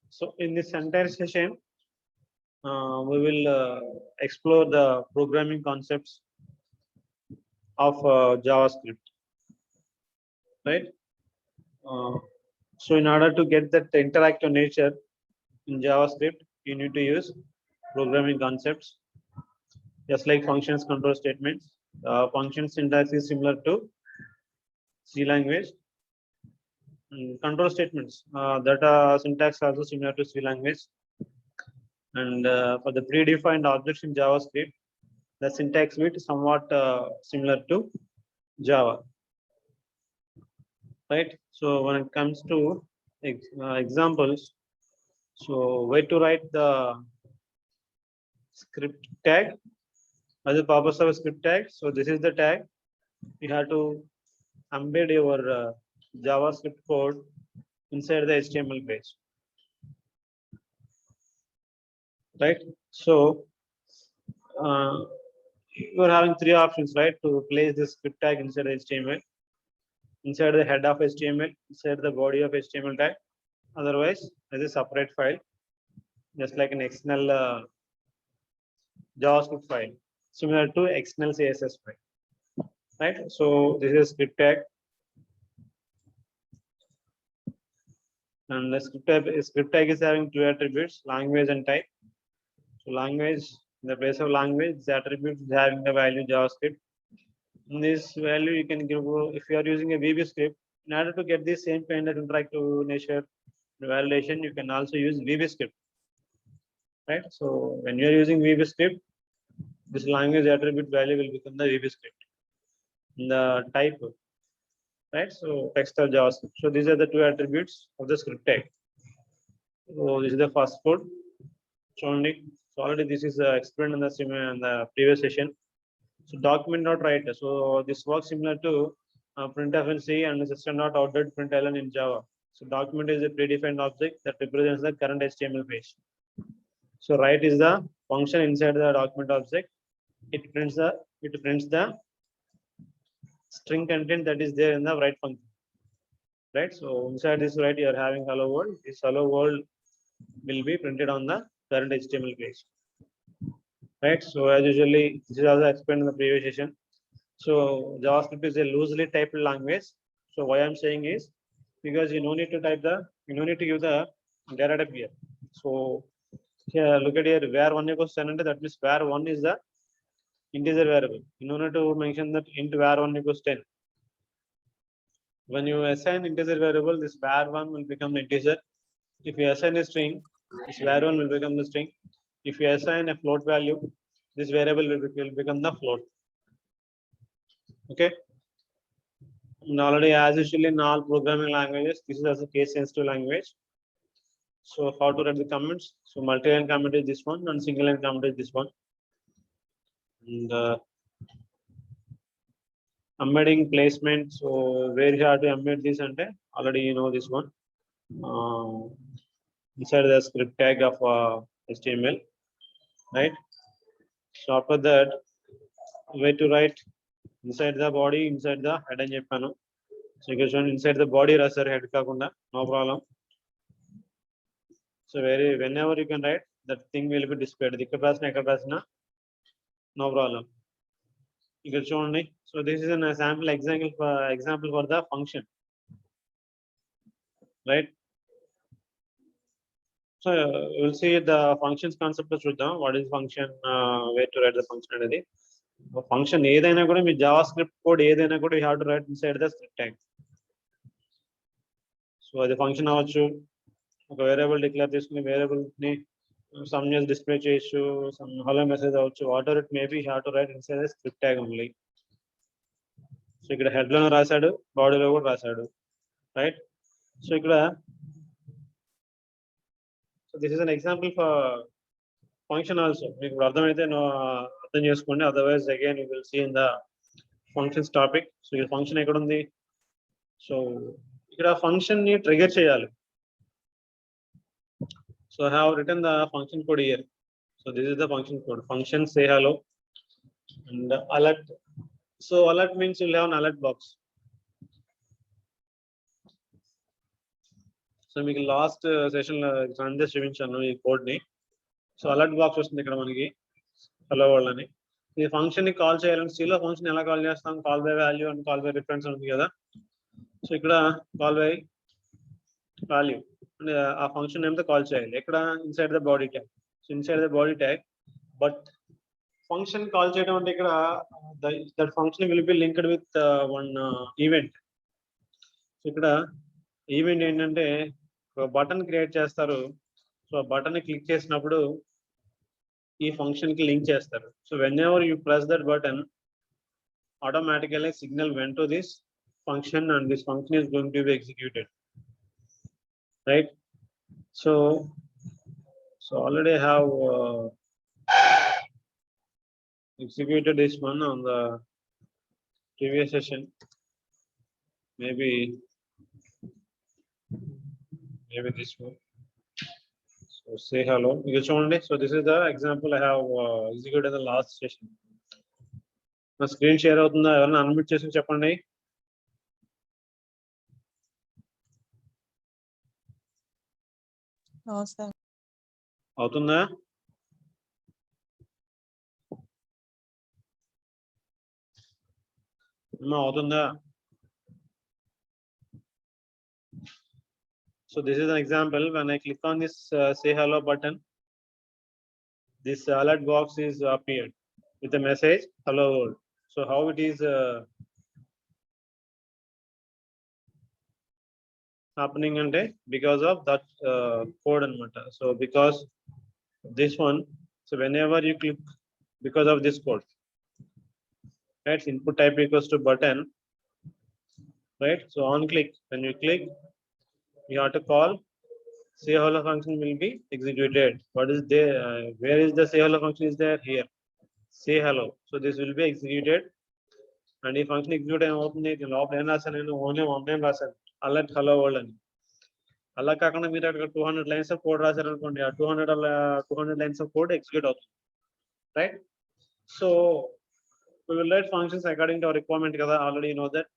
So in this entire session, we will explore the programming concepts of JavaScript, right? So in order to get that interactive nature in JavaScript, you need to use programming concepts, just like functions, control statements. Function syntax is similar to C language. Control statements, that syntax also similar to C language. And for the predefined objects in JavaScript, the syntax bit somewhat similar to Java, right? So when it comes to examples, so where to write the script tag as the purpose of a script tag. So this is the tag. You have to embed your JavaScript code inside the HTML page, right? So you are having three options, right? To place this script tag inside HTML, inside the head of HTML, inside the body of HTML tag. Otherwise, as a separate file, just like an external JavaScript file, similar to external CSS file, right? So this is script tag, and the script tag is having two attributes: language and type. So language, in the place of language, the attribute is having the value JavaScript. In this value, you can give, if you are using a VB script, in order to get the same kind of interactive nature validation, you can also use VB script, right? So when you are using VB script, this language attribute value will become the VB script. The type, right? So text or JavaScript. So these are the two attributes of the script tag. So this is the first code. So already this is explained in the previous session. So document not writer. So this works similar to printf in C and system.out.println in Java. So document is a predefined object that represents the current HTML page. So write is the function inside the document object. It prints the string content that is there in the write function, right? So inside this write, you are having hello world. This hello world will be printed on the current HTML page, right? So as usually, this is also explained in the previous session. So JavaScript is a loosely typed language. So why I'm saying is because you no need to give the data type here. So here, look at here, where 1 equals 10, that means where 1 is the integer variable. You no need to mention that int where 1 equals 10. When you assign integer variable, this where 1 will become the integer. If you assign a string, this where 1 will become the string. If you assign a float value, this variable will become the float. Okay. And already, as usually in all programming languages, this is also case sensitive language. So how to write the comments? So multi-line comment is this one, and single line comment is this one. And embedding placement. So where you have to embed this, and already you know this one. Inside the script tag of HTML, right? So after that, where to write inside the body, inside the head and panel. So you can show inside the body raster head kakunda, no problem. So whenever you can write, that thing will be displayed. No problem. You can show only. So this is an example for the function, right? So we'll see the functions concept of what is function, where to write the function. Function ఏదైనా కూడా మీ JavaScript code ఏదైనా కూడా you have to write inside the script tag. So అది function అవ్వచ్చు, ఒక variable declare చేసుకుని variable ని sum చేసి డిస్ప్లే చేయొచ్చు, సమ్ హలో మెసేజ్ అవ్వచ్చు, whatever it maybe you have to write inside the script tag only. So ఇక్కడ head లోనే రాశాడు, బాడీలో కూడా రాశాడు, రైట్? సో ఇక్కడ so this is an example for function also. మీకు అర్థమైతే అర్థం చేసుకోండి, otherwise again you will see in the functions topic. So ఈ ఫంక్షన్ ఎక్కడ ఉంది? సో ఇక్కడ ఫంక్షన్ ని ట్రిగర్ చేయాలి. So I have written the function code here. So this is the function code. Function say hello and alert. So alert means you'll have an alert box. So మీకు last session Sandesh చూపించాను ఈ code ని. So alert box వస్తుంది ఇక్కడ మనకి hello world అని. ఈ function ని కాల్ చేయాలని C లో ఫంక్షన్ ఎలా కాల్ చేస్తాం, call by value and call by reference ఉంది కదా. సో ఇక్కడ కాల్ బై వాల్యూ అంటే ఆ ఫంక్షన్ నేమ్ తో కాల్ చేయాలి ఎక్కడ inside the body tag. So inside the body tag, but function call చేయడం అంటే ఇక్కడ that function will be linked with one event. ఇక్కడ ఈవెంట్ ఏంటంటే ఒక బటన్ క్రియేట్ చేస్తారు. సో ఆ బటన్ ని క్లిక్ చేసినప్పుడు ఈ ఫంక్షన్ కి లింక్ చేస్తారు. So whenever you press that button, automatically signal went to this function and this function is going to be executed, right? So already I have executed this one on the previous session. Maybe this one. So say hello. So this is the example I have executed in the last session. నా screen share అవుతుందా? ఎవరైనా unmute చేసి చెప్పండి. అవుతుందా? అవుతుందా? So this is an example. When I click on this say hello button, this alert box is appeared with a message hello world. So how it is happening ante because of that code anamata. So because this one, so whenever you click because of this code, right, input type equals to button, right? So on click, when you click, you have to call say hello function will be executed. What is there? Where is the say hello function? Is there here? Say hello. So this will be executed, and ఈ function execute అవుతుంది. లోపల ఏం రాశాను నేను? Only one time రాశాను, alert hello world అని. అలా కాకుండా మీరు అక్కడ 200 లైన్స్ ఆఫ్ కోడ్ రాశారు అనుకోండి, ఆ 200 లైన్స్ ఆఫ్ కోడ్ ఎగ్జిక్యూట్ అవుతుంది, right? So we will write functions according to our requirement కదా. Already you know that.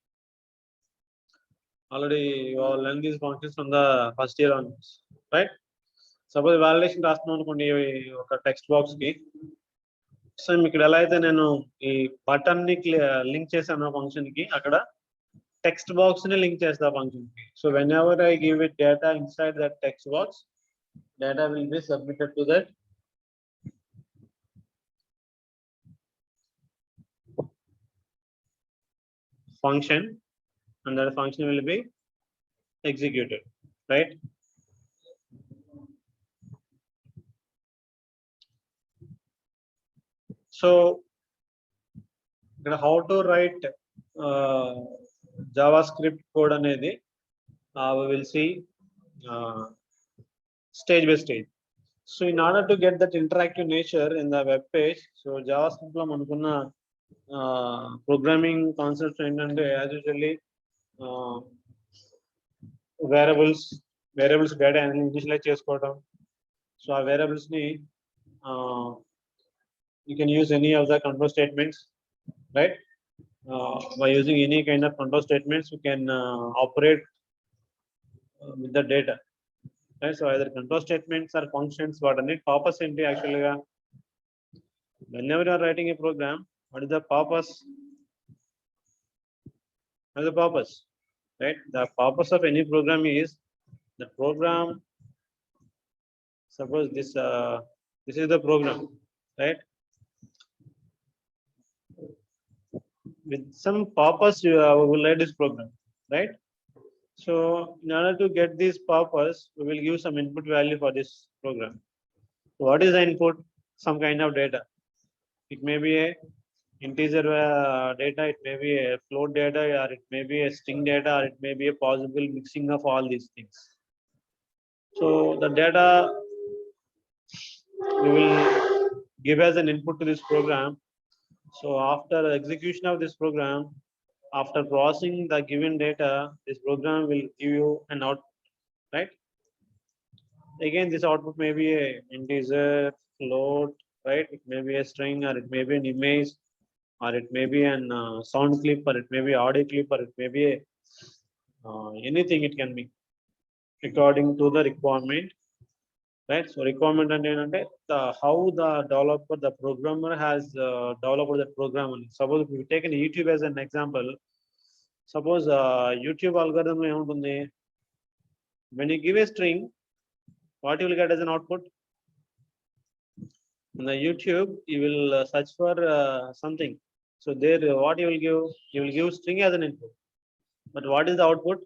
Already you all learn these functions from the first year onwards, right? Suppose validation రాస్తున్నాం అనుకోండి ఒక text box కి. So ఇక్కడ ఎలా అయితే నేను ఈ బటన్ ని లింక్ చేశాను ఫంక్షన్ కి, అక్కడ టెక్స్ట్ బాక్స్ ని లింక్ చేస్తా ఫంక్షన్ కి. So when ever I give it data inside that text box, data will be submitted to that function and that function will be executed, right? So how to write JavaScript code anedi we will see stage by stage. So in order to get that interactive nature in the web page, so JavaScript lo manakunna programming concepts ఏంటంటే as usually variables data initialize చేసుకోవడం. So ఆ variables ని you can use any of the control statements, right? By using any kind of control statements you can operate with the data, right? So either control statements or functions, what are need purpose enti actually ga whenever you are writing a program, what is the purpose? What is the purpose, right? The purpose of any program is the program. Suppose this is the program, right? With some purpose you will write this program, right? So in order to get this purpose, we will give some input value for this program. So what is the input? Some kind of data. It may be a integer data, it may be a float data, or it may be a string data, or it may be a possible mixing of all these things. So the data we will give as an input to this program. So after execution of this program, after processing the given data, this program will give you an output, right? Again, this output may be a integer, float, right? It may be a string, or it may be an image, or it may be an sound clip, or it may be audio clip, or it may be a, anything it can be. according to the requirement, right? So requirement and how the developer, the programmer has developed the program. Suppose if we take an YouTube as an example, suppose YouTube algorithm when you give a string, what you will get as an output? In the YouTube, you will search for something. So there, what you will give? You will give string as an input. But what is the output?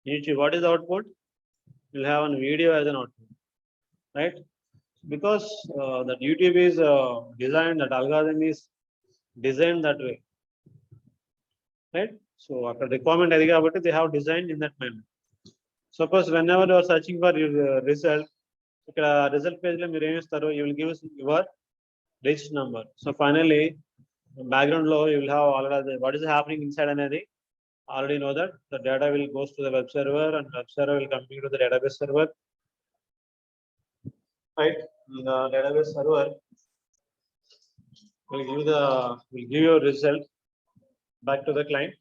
YouTube, what is the output? You'll have a video as an output, right? Because that YouTube is designed, that algorithm is designed that way, right? So after requirement, they have designed in that manner. Suppose whenever you are searching for your result, result page, you will give your register number. So finally, background low, you will have already what is happening inside another. Already know that the data will goes to the web server and web server will come to the database server, right? The database server will give your result back to the client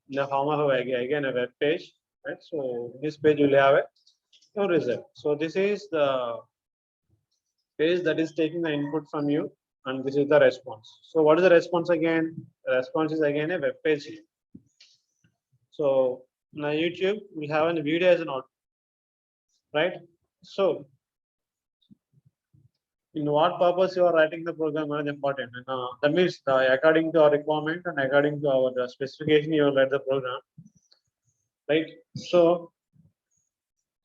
in the form of again a web page, right? So this page will have your result. So this is the page that is taking the input from you, and this is the response. So what is the response again? The response is again a web page. So now YouTube will have a video as an output, right? So in what purpose you are writing the program is important. That means according to our requirement and according to our specification, you will write the program, right? So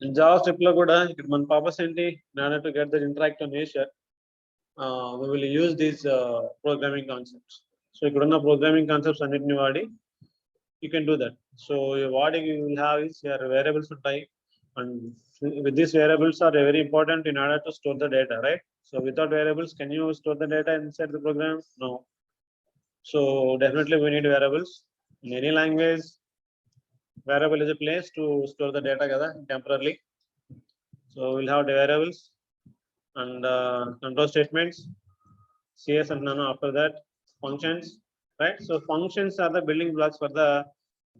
in JavaScript lo kuda ikkada man purpose enti in order to get the interactive nature, we will use these programming concepts. So ikkada unna programming concepts annitni vaadi you can do that. So what you will have is your variables untai, and with these variables are very important in order to store the data, right? So without variables, can you store the data inside the program? No. So definitely we need variables. In any language, variable is a place to store the data temporarily. So we'll have the variables and control statements, CS and nano after that, functions, right? So functions are the building blocks for the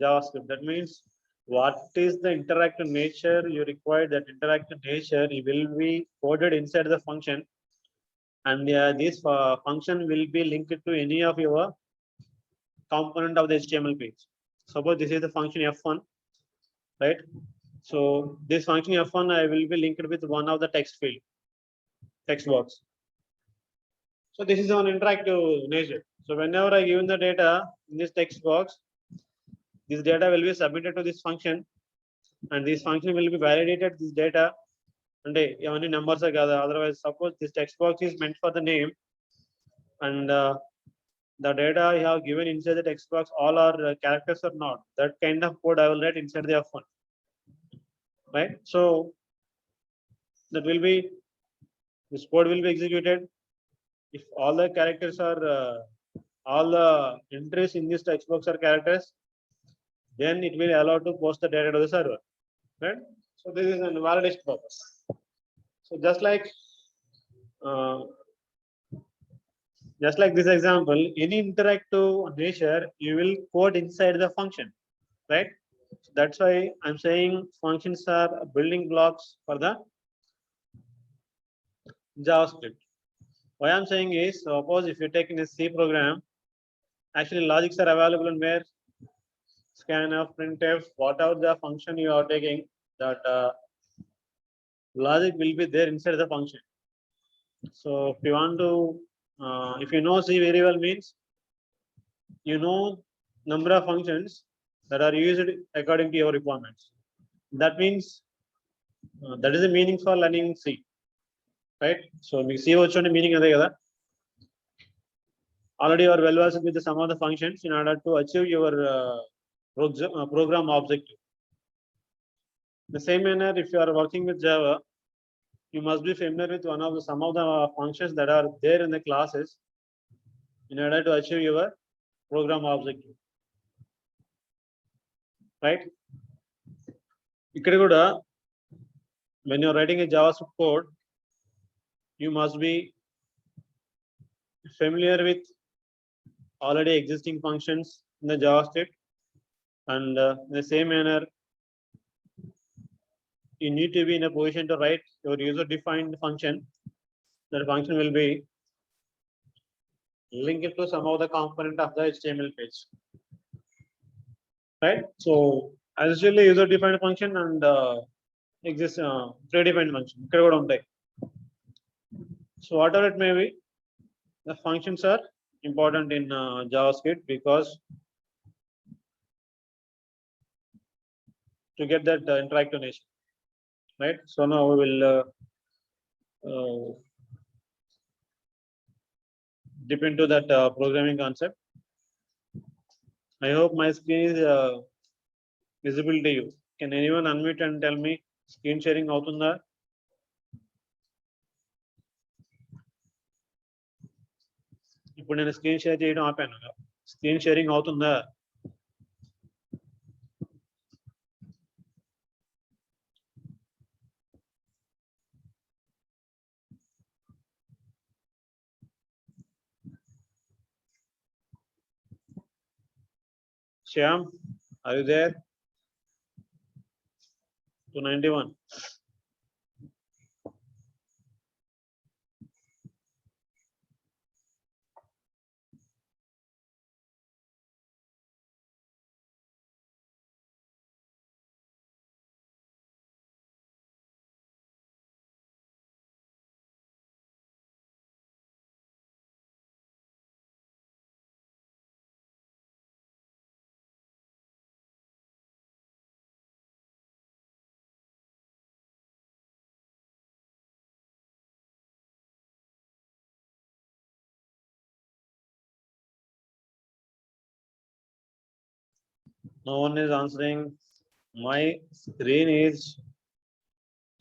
JavaScript. That means what is the interactive nature you require, that interactive nature will be coded inside the function, and this function will be linked to any of your component of the HTML page. Suppose this is the function F1, right? So this function F1 I will be linked with one of the text field, text box. So this is an interactive nature. So whenever I given the data in this text box, this data will be submitted to this function, and this function will be validated this data. And any numbers are gathered. Otherwise, suppose this text box is meant for the name, and the data I have given inside the text box, all are characters or not. That kind of code I will write inside the F1, right? So that will be, this code will be executed if all the characters are all the entries in this text box are characters, then it will allow to post the data to the server, right? So this is a validation purpose. So just like this example, any interactive nature you will code inside the function, right? So that's why I'm saying functions are building blocks for the JavaScript. Why I'm saying is, suppose if you take in a C program, actually logics are available in where? Scanf, printf, whatever the function you are taking, that logic will be there inside the function. So if you want to, if you know C very well, means you know number of functions that are used according to your requirements. That means that is the meaning for learning C, right? So we see what's the meaning of the already you are well versed with some of the functions in order to achieve your program objective. The same manner, if you are working with Java, you must be familiar with some of the functions that are there in the classes in order to achieve your program objective, right? When you're writing a JavaScript code, you must be familiar with already existing functions in the JavaScript, and in the same manner, you need to be in a position to write your user defined function. That function will be linked to some of the component of the HTML page, right? So as usually user defined function and exists predefined function ఇక్కడ కూడా ఉంటాయి. So whatever it may be, the functions are important in JavaScript because to get that interactive nature, right? So now we will dip into that programming concept. I hope my screen is visible to you. Can anyone unmute and tell me screen sharing అవుతుందా? ఇప్పుడు నేను screen share చేయడం ఆపాను. Screen sharing అవుతుందా? Shyam, are you there? 291. No one is answering. My screen is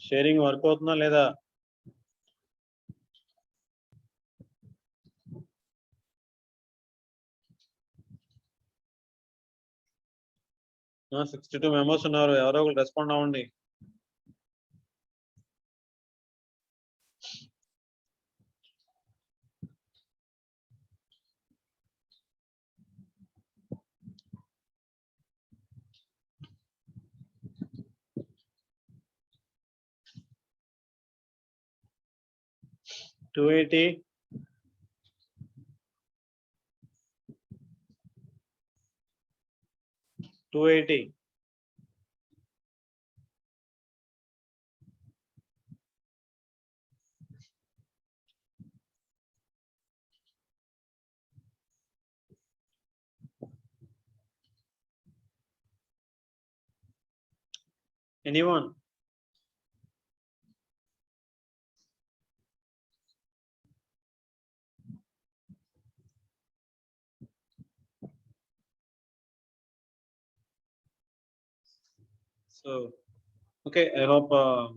sharing work అవుతుందా లేదా? No, 62 members ఉన్నారు. ఎవరో ఒకరు రెస్పాండ్ అవ్వండి. $280. $280. Anyone? So, okay, I hope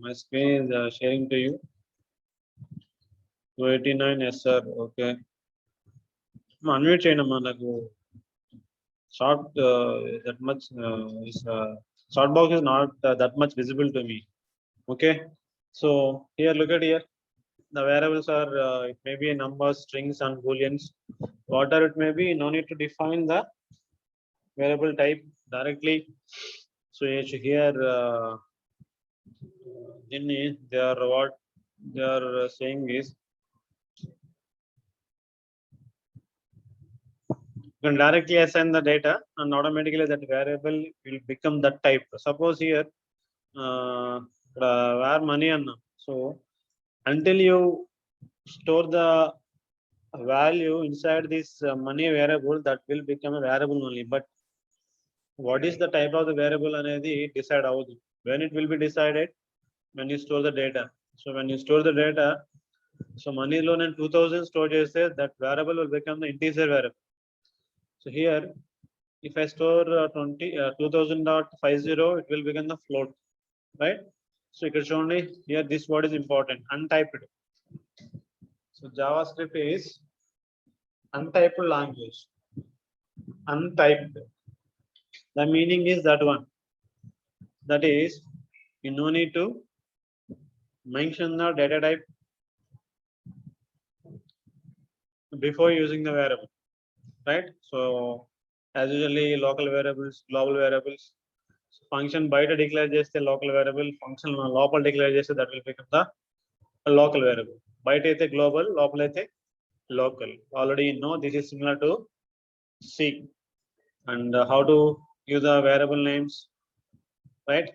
my screen is sharing to you. 289, yes sir, okay. Unmute చేయనమ్మా నాకు short that much is short box is not that much visible to me. Okay, so here look at here, the variables are it may be numbers, strings and booleans, whatever it may be. No need to define the variable type directly. So here they are what they are saying is you can directly assign the data and automatically that variable will become that type. Suppose here where money anna, so until you store the value inside this money variable, that will become a variable only. But what is the type of the variable అనేది decide avadu. When it will be decided? When you store the data. So when you store the data, so money loan and 2000 store cheste, that variable will become the integer variable. So here if I store 2000.50, it will become the float, right? So you can show only here this word is important, untyped. So JavaScript is untyped language. Untyped, the meaning is that one, that is you no need to mention the data type before using the variable, right? So as usually local variables, global variables. Function బయట declare చేస్తే local variable, function లోపల declare చేస్తే that will become the local variable. బయట అయితే global, లోపల అయితే local. Already you know this is similar to C. And how to use the variable names, right?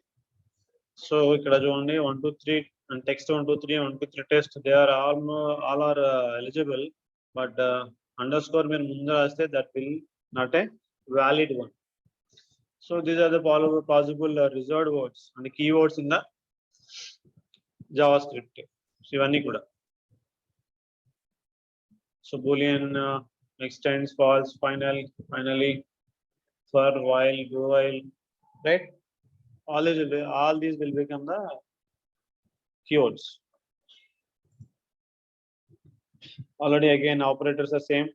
So ikkada chudandi 1 2 3 and text 1 2 3 1 2 3 test, they are all are eligible, but underscore meer mundu raste that will not a valid one. So these are the possible reserved words and keywords in the JavaScript. So ivanni kuda. So boolean, extends, false, finally, for, while, go while, right? All these will become the keywords. Already again operators are same.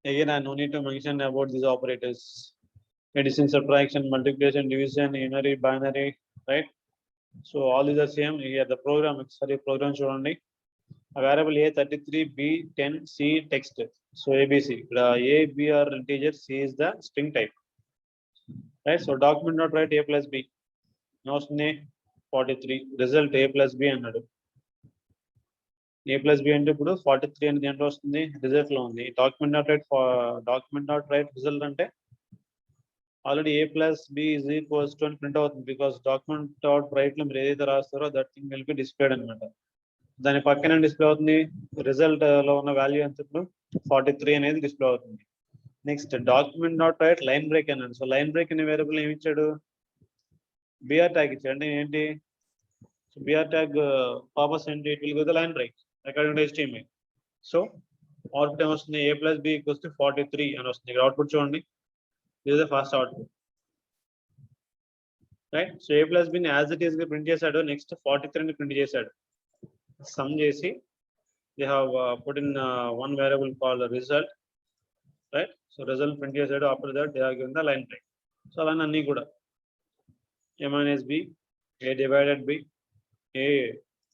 Again I no need to mention about these operators. Addition, subtraction, multiplication, division, unary, binary, right? So all these are same. Here the program, sorry, program chudandi. A variable A33, B 10, C text. So ABC. A, B are integer, C is the string type. Right? So document not write A plus B. Now 43. Result A plus B అన్నాడు. A plus B అంటే ఇప్పుడు 43 అనేది ఎంత వస్తుంది, result లో ఉంది. Document not write result అంటే already A plus B is equals to అని ప్రింట్ అవుతుంది, బికాస్ డాక్యుమెంట్ డాట్ రైట్ లో మీరు ఏదైతే రాస్తారో that thing will be displayed అనమాట. దాని పక్కన డిస్ప్లే అవుతుంది రిజల్ట్ లో ఉన్న వాల్యూ ఎంత, ఇప్పుడు 43 అనేది డిస్ప్లే అవుతుంది. Next document not right line break అన్నాడు. సో లైన్ బ్రేక్ అనే వేరియబుల్ ఏమి ఇచ్చాడు, బిఆర్ ట్యాగ్ ఇచ్చాడు. అంటే ఏంటి, సో బిఆర్ ట్యాగ్ పర్పస్ ఏంటి, it will go the line break according to HTML. So output ఏమొస్తుంది, A plus B equals to 43 అని వస్తుంది. ఇక్కడ అవుట్పుట్ చూడండి, this is the first output, right? So A plus B ని as it is గా print చేశాడు. Next 43 ని print చేశాడు. సమ్ చేసి they have put in one variable called result, right? So result print చేశాడు. after that they have given the line break. So అలానే అన్ని కూడా A minus B, A divided B, A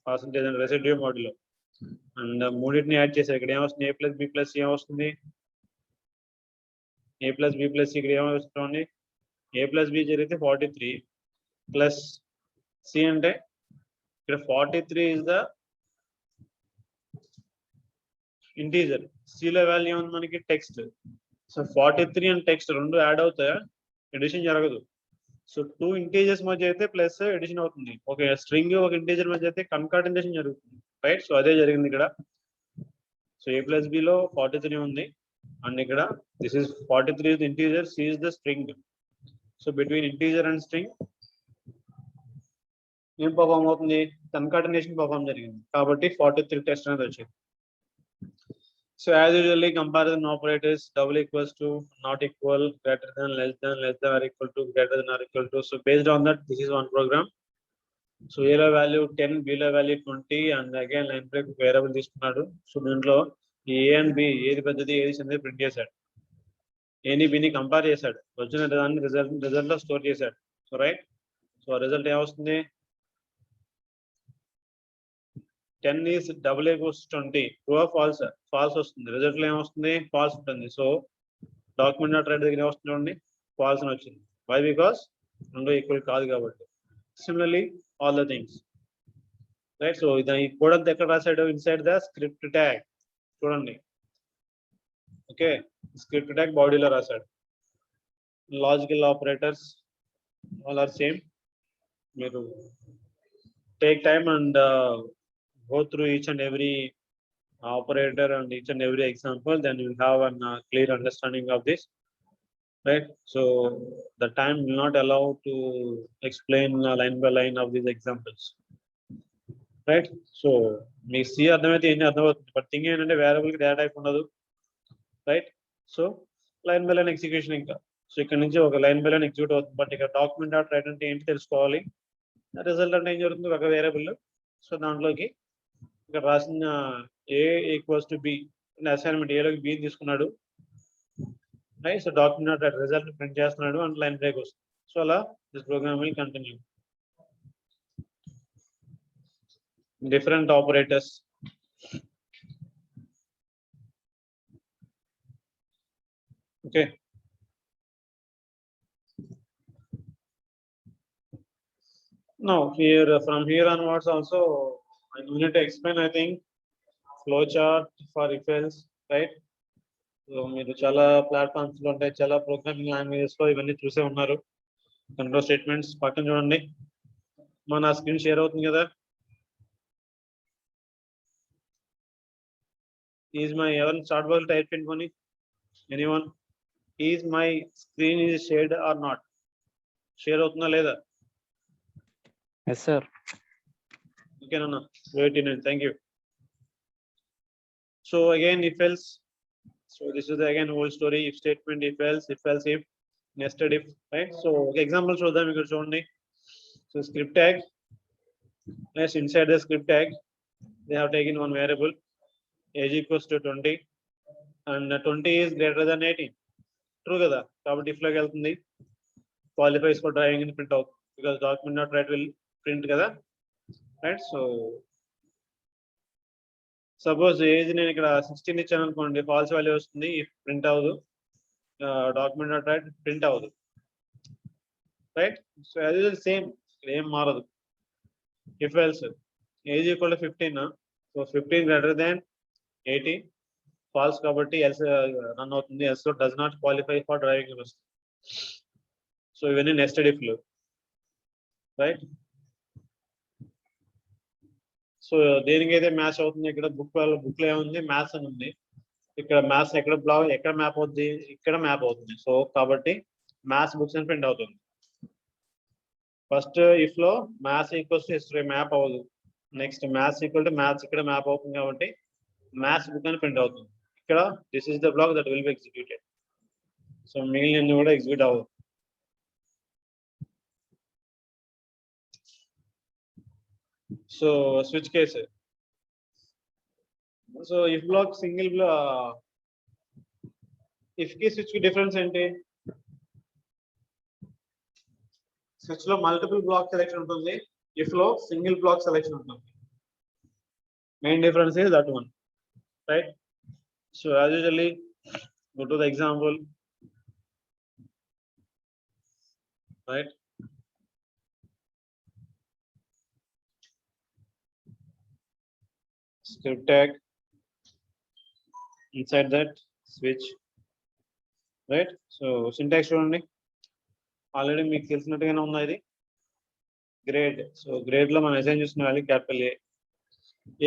percentage and residue modulo, and మూడింటిని add చేశారు. ఇక్కడ ఏమొస్తుంది, A plus B plus C ఏమొస్తుంది, A plus B plus C ఇక్కడ ఏమొస్తుంది, A plus B జరిగితే 43 ప్లస్ C అంటే ఇక్కడ 43 is the ఇంటీజర్, సిలో వాల్యూ ఉంది మనకి టెక్స్ట్. సో 43 అండ్ టెక్స్ట్ రెండు యాడ్ అవుతాయా, ఎడిషన్ జరగదు. సో 2 ఇంటీజర్స్ మధ్య అయితే ప్లస్ ఎడిషన్ అవుతుంది. ఒక స్ట్రింగ్ ఒక ఇంటీజర్ మధ్య అయితే కన్కాటినేషన్ జరుగుతుంది, రైట్? సో అదే జరిగింది ఇక్కడ. సో A plus B లో 43 ఉంది, అండ్ ఇక్కడ this is 43 is the integer, C is the string. So between integer and string ఏం పర్ఫామ్ అవుతుంది, కన్కాటినేషన్ పర్ఫామ్ జరిగింది. కాబట్టి 43 టెస్ట్ అనేది వచ్చింది. So as usually comparison operators, double equals to, not equal, greater than, less than or equal to, greater than or equal to. So based on that, this is one program. So A లో value 10, B లో value 20, and again line break variable తీసుకున్నాడు. So దీంట్లో A and B ఏది పెద్దది ఏది చిన్నది print చేశాడు. ఏని బిని కంపేర్ చేశాడు, వచ్చిన దాన్ని రిజల్ట్ లో స్టోర్ చేశాడు. సో రైట్, సో రిజల్ట్ ఏమొస్తుంది, 10 is double equals 20, true or false, false వస్తుంది. రిజల్ట్ లో ఏమొస్తుంది, ఫాల్స్ ఉంటుంది. సో డాక్యుమెంట్ నాట్ రైట్ దగ్గర ఏమొస్తుంది, ఫాల్స్ అని వచ్చింది. వై, బికాస్ రెండు ఈక్వల్ కాదు కాబట్టి. Similarly all the things, right? So ఇది ఈ కోడ్ అంతా ఎక్కడ రాశాడు, ఇన్సైడ్ ద స్క్రిప్ట్ ట్యాగ్. చూడండి, ఓకే, స్క్రిప్ట్ ట్యాగ్ బాడీలో రాశాడు. Logical operators all are same. మీరు take time and go through each and every operator and each and every example, then you will have a clear understanding of this, right? So the time will not allow to explain line by line of these examples, right? So me see అర్థమైతే ఏం అర్థమవుతుంది, but thing ఏంటంటే variable కి data type ఉండదు, right? So line by line execution. ఇంకా so ఇక్కడ నుంచి ఒక లైన్ బై లైన్ ఎగ్జిక్యూట్ అవుతుంది. బట్ ఇక్కడ డాక్యుమెంట్ డాట్ రైట్ అంటే ఏంటి తెలుసుకోవాలి. రిజల్ట్ అంటే ఏం జరుగుతుంది, ఒక వేరియబుల్. సో దాంట్లోకి ఇక్కడ రాసిన A equals to B assignment, ఏలోకి B తీసుకున్నాడు, right? So document result print చేస్తున్నాడు అండ్ లైన్ బ్రేక్ వస్తుంది. సో అలా this program will continue. Different operators, okay. Now here from here onwards also I need to explain, I think, flowchart for if else, right? So మీరు చాలా platforms లో ఉంటాయి, చాలా programming languages లో ఇవన్నీ చూసే ఉన్నారు. కంట్రోల్ స్టేట్మెంట్స్ పక్కన చూడండి, మన స్క్రీన్ షేర్ అవుతుంది కదా. ఈజ్ మై ఎవరిని స్టార్ట్ బాక్స్ టైప్ పెట్టుకొని, anyone, is my screen is shared or not? Share అవుతుందా లేదా? Yes, sir. ఓకేనా, wait in, thank you. So again if else, so this is again whole story, if statement, if else if, nested if, right? So example చూద్దాం ఇక్కడ చూడండి. So script tag, let's inside the script tag they have taken one variable age equals to 20 and 20 is greater than 18. True కదా, కాబట్టి if లోకి వెళ్తుంది, qualifies for driving in print out because document not write will print కదా, right? So suppose age నేను ఇక్కడ 16 ఇచ్చాను అనుకోండి, false value వస్తుంది, ప్రింట్ అవ్వదు, డాక్యుమెంట్ నాట్ రైట్ ప్రింట్ అవ్వదు, రైట్? సో అది సేమ్, ఏం మారదు. If else age equal to 15, so 15 greater than 80, false కాబట్టి ఎల్స్ రన్ అవుతుంది, else does not qualify for driving వస్తుంది. సో ఇవన్నీ నెస్టెడ్ ఇఫ్లు, రైట్? సో దేనికైతే మ్యాచ్ అవుతుంది, ఇక్కడ బుక్ లో ఏముంది, మ్యాథ్స్ అని ఉంది, ఇక్కడ మ్యాథ్స్ ఎక్కడ బ్లాక్ ఎక్కడ మ్యాప్ అవుతుంది, ఇక్కడ మ్యాప్ అవుతుంది. సో కాబట్టి మ్యాథ్స్ బుక్స్ అని ప్రింట్ అవుతుంది. ఫస్ట్ ఇఫ్ లో maths equals to history map అవ్వదు, next maths equal to maths ఇక్కడ మ్యాప్ అవుతుంది కాబట్టి మ్యాథ్స్ బుక్ అని ప్రింట్ అవుతుంది. ఇక్కడ this is the block that will be executed. So మిగిలిన కూడా ఎగ్జిక్యూట్ అవ్వదు. So switch case, so if block single if కి స్విచ్ కి డిఫరెన్స్ ఏంటి? స్విచ్ లో మల్టిపుల్ బ్లాక్ సెలెక్షన్ ఉంటుంది, ఇఫ్ లో సింగిల్ బ్లాక్ సెలెక్షన్ ఉంటుంది. Main difference is that one, right? So as usually go to the example, right? Script tag, inside that switch, right? So syntax చూడండి, already మీకు తెలిసినట్టుగానే ఉంది. ఇది grade, so grade లో మనం assign చేసిన value capital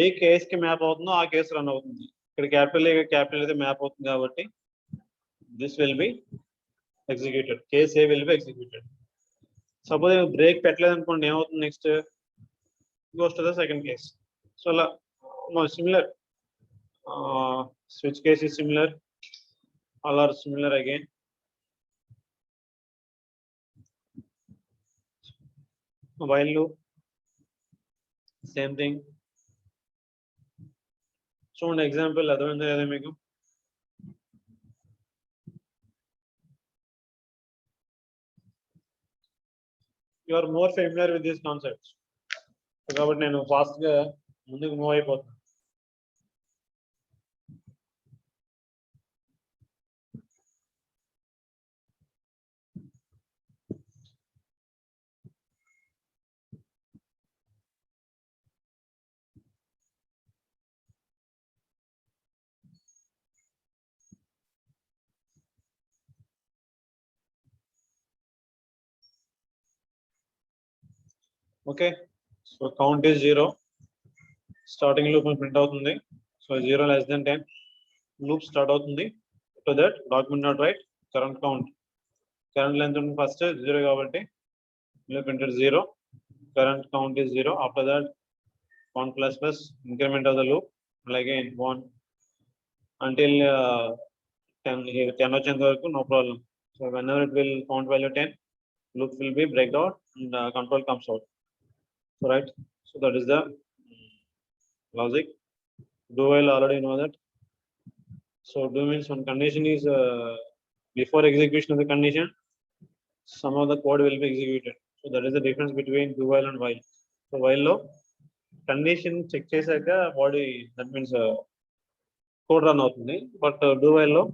ఏ case కి map అవుతుందో ఆ కేసు రన్ అవుతుంది. ఇక్కడ క్యాపిటల్ అయితే మ్యాప్ అవుతుంది కాబట్టి this will be executed, case A will be executed. Suppose break పెట్టలేదు అనుకోండి, ఏమవుతుంది, next goes to the second case. So అలా similar, switch case is similar, all are similar again. While loop, same thing. So an example అర్థమైందా లేదా మీకు? You are more familiar with these concepts కాబట్టి నేను fast గా ముందుకు move అయిపోతాను. Okay, so count is 0, starting loop print అవుతుంది. So 0 less than 10 loop start అవుతుంది. To that document not write current count, current length ఉంది ఫస్ట్ 0 కాబట్టి loop printed 0, current count is 0. After that count plus increment of the loop again 1 until 10 వచ్చేంత వరకు no problem. So whenever it will count value 10, loop will be break out and control comes out. So right, so that is the logic. Do while already know that. So do means one condition is before execution of the condition, some of the code will be executed. So that is the difference between do while and while. So while lo condition check చేసాక body that means code run అవుతుంది, but do while లో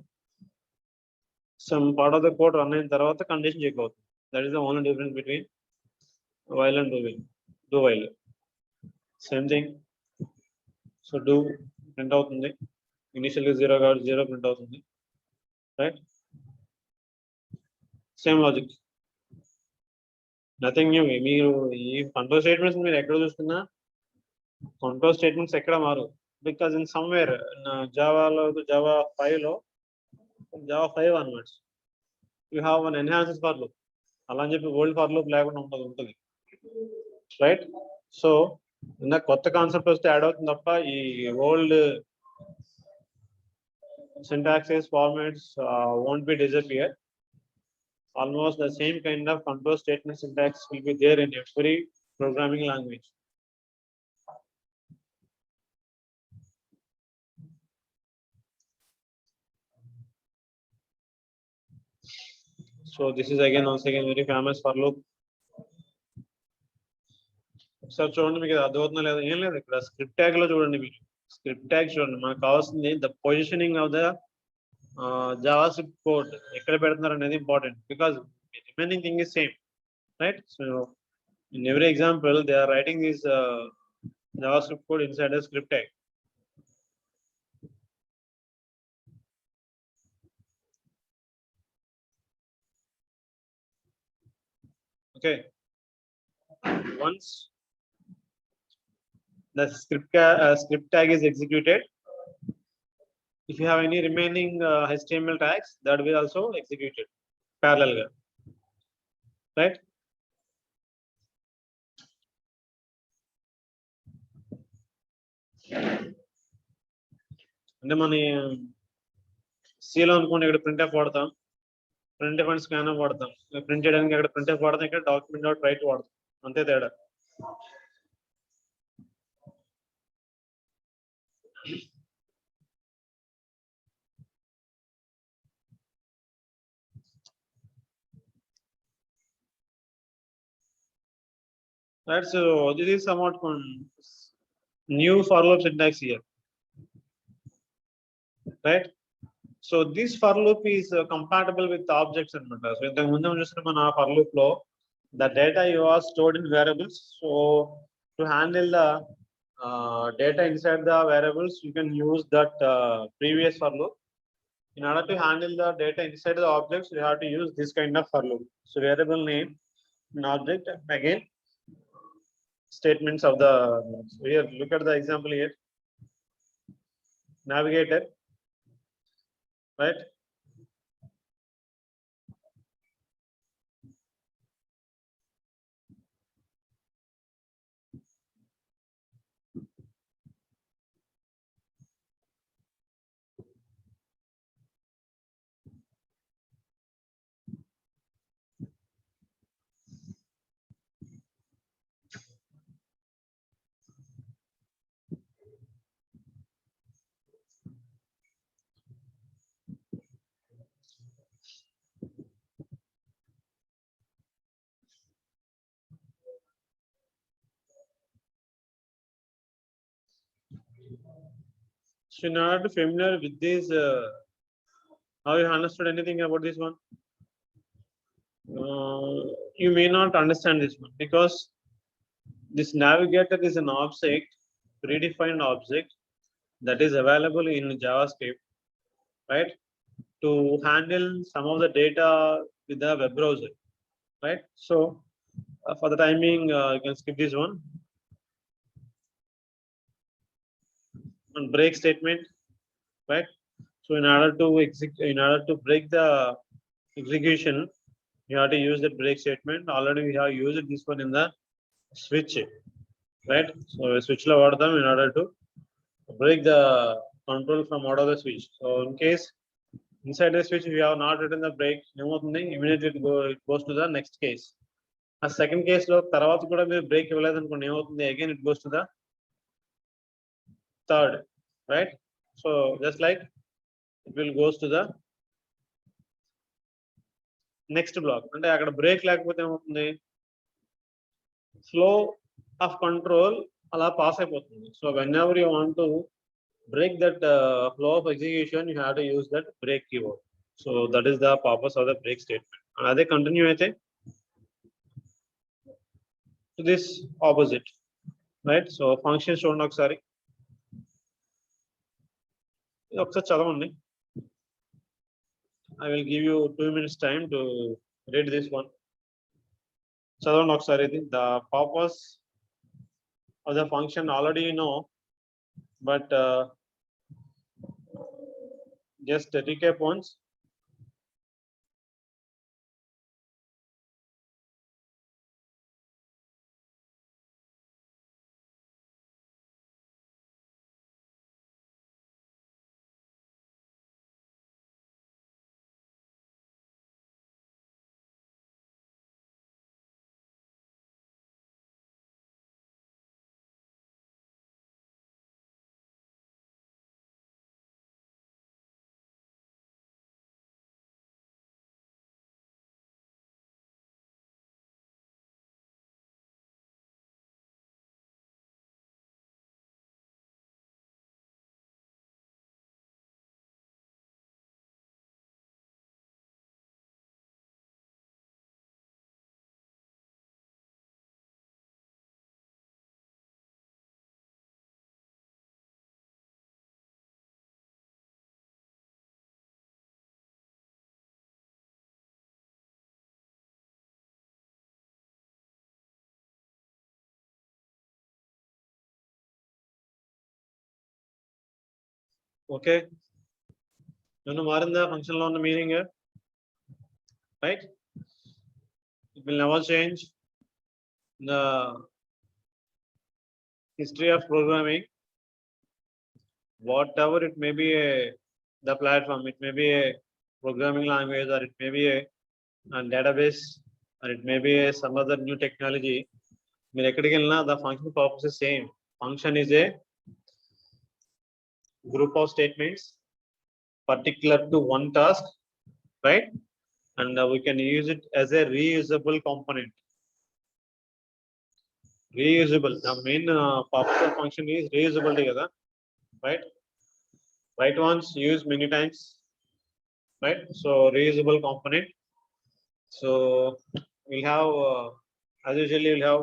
some part of the code run అయిన తర్వాత condition check అవుతుంది. That is the only difference between while and do while. Same thing. So do print out initially 0 got 0 print out, right? Same logic. Nothing new. మీరు ఈ control statements మీరు ఎక్కడ చూస్తున్నా control statements ఎక్కడ మారు, because in somewhere Java 5 లో Java 5 onwards you have an enhanced for loop. అలా అని చెప్పి ఓల్డ్ ఫర్ లూప్ లేకుండా ఉంటుంది, రైట్? సో ఇందాక కొత్త కాన్సెప్ట్ వస్తే యాడ్ అవుతుంది తప్ప ఈ old syntaxes formats won't be disappear. Almost the same kind of control statement syntax will be there in every programming language. So this is once again very famous for loop. ఒకసారి చూడండి, మీకు అర్థమవుతుందా లేదా? ఏం లేదు, ఇక్కడ స్క్రిప్ట్ ట్యాగ్ లో చూడండి, మీరు స్క్రిప్ట్ ట్యాగ్ చూడండి. మనకు కావాల్సింది the positioning of the JavaScript code ఎక్కడ పెడుతున్నారు అనేది important, because remaining thing is same, right? So in every example they are writing this JavaScript code inside the script tag. Okay, once the script tag is executed, if you have any remaining HTML tags, that will also executed parallel, right? అంటే మన C లో అనుకోండి, ఇక్కడ printf వాడతాం, printf and scanf వాడతాం. Print చేయడానికి ఇక్కడ printf వాడతాం, ఇక్కడ document.write వాడతాం, అంతే తేడా. Right, so this is somewhat new for loop syntax here, right? So this for loop is compatible with objects and methods. So ఇంతకు ముందు చూసిన మన for loop లో the data you are stored in variables. So to handle the data inside the variables, you can use that previous for loop. In order to handle the data inside the objects, you have to use this kind of for loop. So variable name, an object, again statements of the, so here look at the example here, navigator, right? So in order to familiar with this, how you understood anything about this one? You may not understand this one, because this navigator is an object, predefined object that is available in JavaScript, right? To handle some of the data with the web browser, right? So for the timing, you can skip this one. On break statement, right? So in order to break the execution, you have to use the break statement. Already we have used this one in the switch, right? So switch lo vadam in order to break the control from out of the switch. So in case inside the switch we have not written the break, immediately it goes to the next case. A second case lo tarvata kuda meer break ivvaladu anukondi emavuthundi, again it goes to the third, right? So just like it will goes to the next block. అంటే అక్కడ break లేకపోతే ఏమవుతుంది, flow of control అలా pass అయిపోతుంది. So whenever you want to break that flow of execution, you have to use that break keyword. So that is the purpose of the break statement. అదే continue అయితే to this opposite, right? So function చూడండి ఒకసారి, ఇది ఒకసారి చదవండి. I will give you 2 minutes time to read this one. చదవండి ఒకసారి ఇది. The purpose of the function already you know, but just recap once. Okay, ఏమన్నా మారిందా ఫంక్షన్ లో ఉన్న meaning? Right, it will never change. The history of programming, whatever it may be, the platform, it may be a programming language, or it may be a database, or it may be some other new technology. మీరు ఎక్కడికి వెళ్ళినా the function purpose is same. Function is a group of statements particular to one task, right? And we can use it as a reusable component. Reusable, the main purpose of function is reusable together, right? Write once, use many times, right? So reusable component. So we'll have as usually we'll have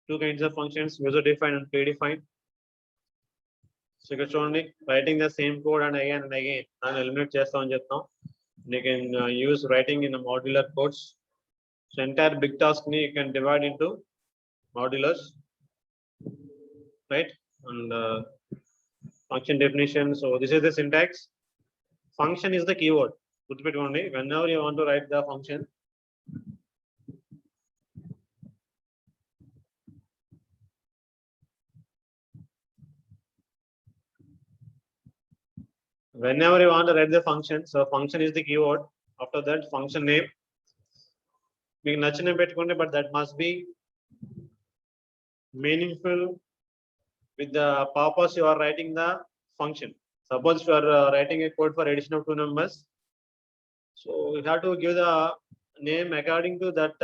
two kinds of functions, user defined and predefined. So ఇక్కడ చూడండి, writing the same code and again దాన్ని eliminate చేస్తామని చెప్తాం. You can use writing in a modular codes. So entire big task ni you can divide into modulars, right? And function definition. So this is the syntax. Function is the keyword. గుర్తుపెట్టుకోండి, whenever you want to write the function, whenever you want to write the function, so function is the keyword. After that, function name మీకు నచ్చిన పెట్టుకోండి, but that must be meaningful with the purpose you are writing the function. Suppose you are writing a code for addition of 2 numbers, so you have to give the name according to that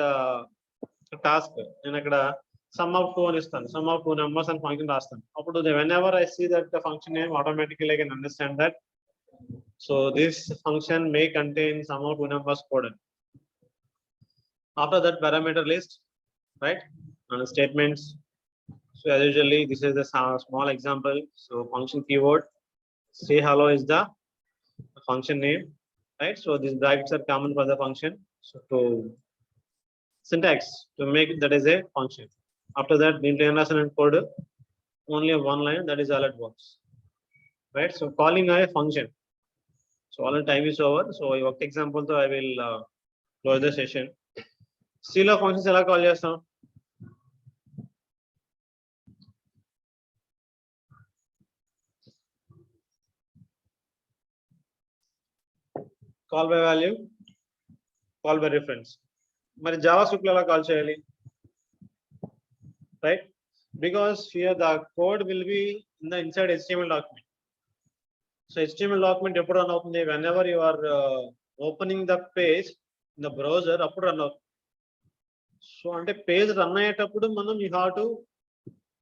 task. నేను అక్కడ sum of 2 అని ఇస్తాను, sum of 2 numbers and function రాస్తాను. అప్పుడు whenever I see that the function name, automatically I can understand that, so this function may contain sum of 2 numbers coded. After that, parameter list, right? And statements. So as usually this is the small example. So function keyword, say hello is the function name, right? So these brackets are common for the function. So to syntax to make it that is a function. After that, the internal and code only one line, that is all it works, right? So calling a function. So all the time is over. So your example, so I will close the session. C లో functions ఎలా call చేస్తాం? Call by value, call by reference. మరి JavaScript లో ఎలా call చేయాలి? Right? Because here the code will be in the inside HTML document. So HTML document ఎప్పుడు run అవుతుంది? Whenever you are opening the page in the browser, అప్పుడు run అవుతుంది. So అంటే page run అయ్యేటప్పుడు మనం you have to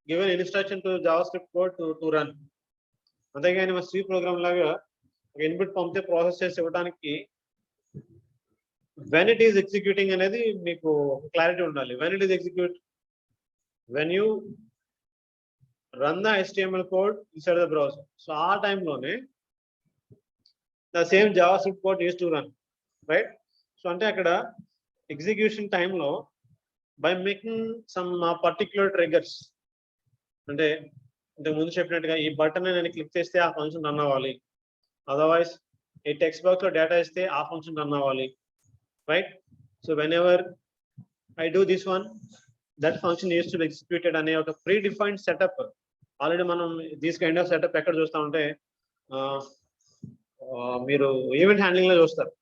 give an instruction to JavaScript code to run. అంతేగాని మన C program లాగా ఇన్పుట్ పంపితే ప్రాసెస్ చేసి ఇవ్వడానికి వెన్ ఇట్ ఈస్ ఎగ్జిక్యూటింగ్ అనేది మీకు క్లారిటీ ఉండాలి. When it is execute, when you run the HTML code inside the browser. So our time lone the same JavaScript code needs to run, right? So ante akkada execution time lo by making some particular triggers అంటే ఇంతకు ముందు చెప్పినట్టుగా ఈ button నేను click చేస్తే ఆ function run అవ్వాలి, otherwise ఈ టెక్స్ట్ బాక్స్ లో డేటా ఇస్తే ఆ ఫంక్షన్ రన్ అవ్వాలి, right? So when ever I do this one that function use to be executed అనే ఒక ప్రీ డిఫైన్డ్ సెటప్. ఆల్రెడీ మనం దిస్ కైండ్ ఆఫ్ సెటప్ ఎక్కడ చూస్తా ఉంటే మీరు ఈవెంట్ హ్యాండ్లింగ్ లో చూస్తారు,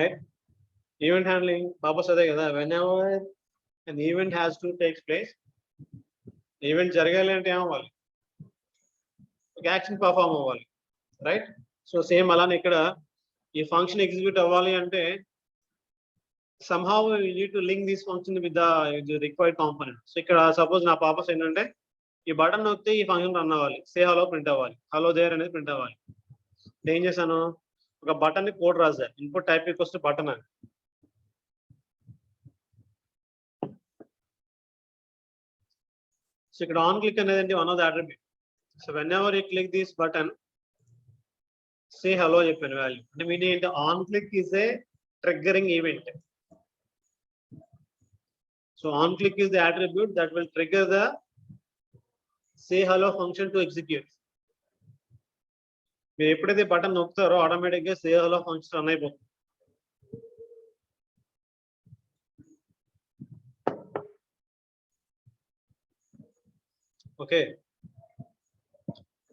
రైట్? ఈవెంట్ హ్యాండ్లింగ్ పర్పస్ అదే కదా. When ever an event has to take place, event జరగాలి అంటే ఏమవ్వాలి, ఒక యాక్షన్ పర్ఫామ్ అవ్వాలి, రైట్? సో సేమ్ అలానే ఇక్కడ ఈ ఫంక్షన్ ఎగ్జిక్యూట్ అవ్వాలి అంటే somehow you need to link this function with the required component. So ఇక్కడ సపోజ్ నా పర్పస్ ఏంటంటే ఈ బటన్ నొక్కితే ఈ ఫంక్షన్ రన్ అవ్వాలి, సే హలో ప్రింట్ అవ్వాలి, హలో దేర్ అనేది ప్రింట్ అవ్వాలి. ఏం చేశాను, ఒక బటన్ ని కోడ్ రాసా, input type equals to button అని. సో ఇక్కడ ఆన్ క్లిక్ అనేది one of the attribute. So whenever you click this button say hello చెప్పాను వాల్యూ అంటే మీనింగ్ ఏంటి, on click is a triggering event. So on click is the attribute that will trigger the say hello function to execute. మీరు ఎప్పుడైతే button నొక్కుతారో automatic గా సే hello function run అయిపోతుంది. Okay,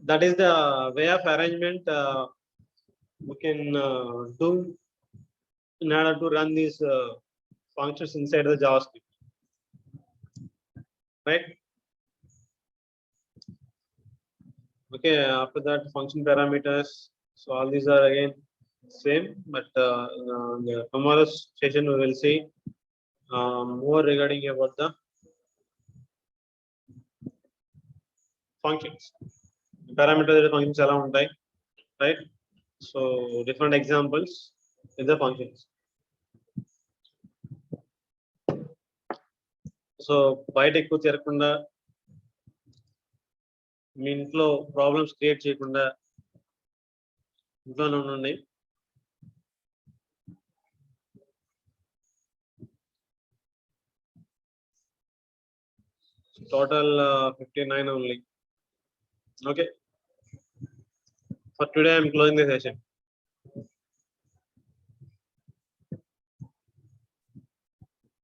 that is the way of arrangement we can do in order to run these functions inside the JavaScript, right? Okay, after that function parameters, so all these are again same, but in the tomorrow's session we will see more regarding about the functions, parameters functions ఎలా ఉంటాయి, right? So different examples in the functions. So బయట ఎక్కువ తిరగకుండా, మీ ఇంట్లో problems create చేయకుండా ఇంట్లోనే ఉండండి. Total 59 only. Okay, for today I'm closing the session.